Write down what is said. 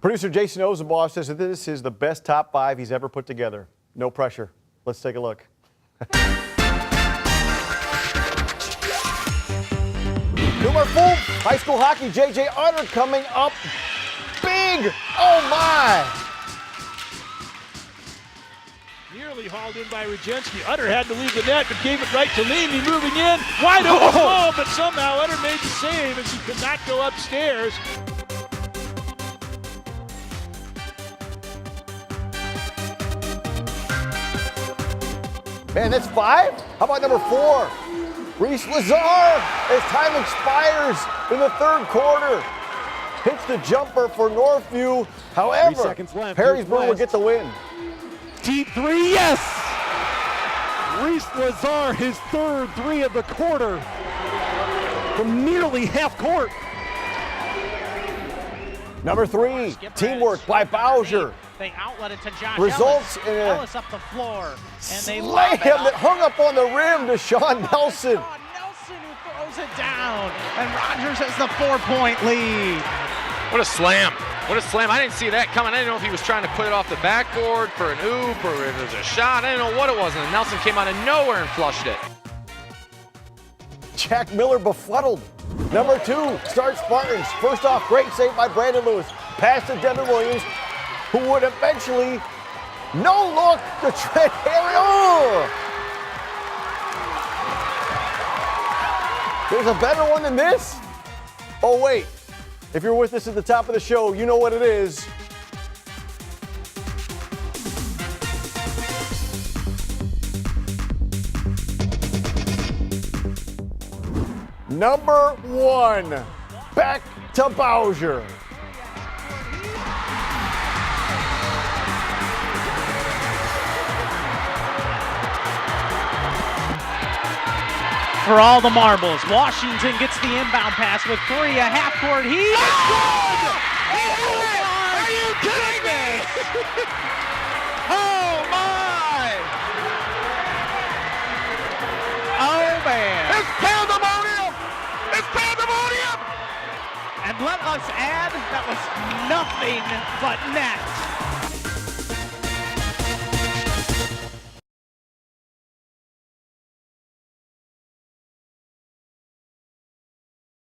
Producer Jason Ozenbaugh says that this is the best top 5 he's ever put together. No pressure. Let's take a look. Kumar Full, high school hockey, J.J. Utter coming up big. Oh, my. Nearly hauled in by Rajensky. Utter had to leave the net, but gave it right to Leamy, moving in. Wide open goal, but somehow Utter made the save as he could not go upstairs. Man, that's 5? How about number 4? Reese Lazar, as time expires in the 3rd quarter. Hits the jumper for Northview. However, 3 seconds left. Perrysburg will get the win. Deep 3, yes! Reese Lazar, his 3rd 3 of the quarter from nearly half court. Number 3, teamwork by Bowser. They outlet it to Josh Results Ellis. in a Ellis up the floor. And they slam that hung up on the rim to Shawn Nelson. Shawn Nelson who throws it down. And Rogers has the 4-point lead. What a slam. What a slam. I didn't see that coming. I didn't know if he was trying to put it off the backboard for an oop or if it was a shot. I didn't know what it was. And then Nelson came out of nowhere and flushed it. Jack Miller befuddled. Number 2, start Spartans. First off, great save by Brandon Lewis. Pass to Devin Williams, who would eventually no look to Trent Harry. Oh! There's a better one than this? Oh, wait. If you're with us at the top of the show, you know what it is. Number 1, back to Bowser. For all the marbles, Washington gets the inbound pass with 3, a half-court heat. Good! Are you kidding me? Oh, my! Oh, man. It's pandemonium! It's pandemonium! And let us add, that was nothing but net.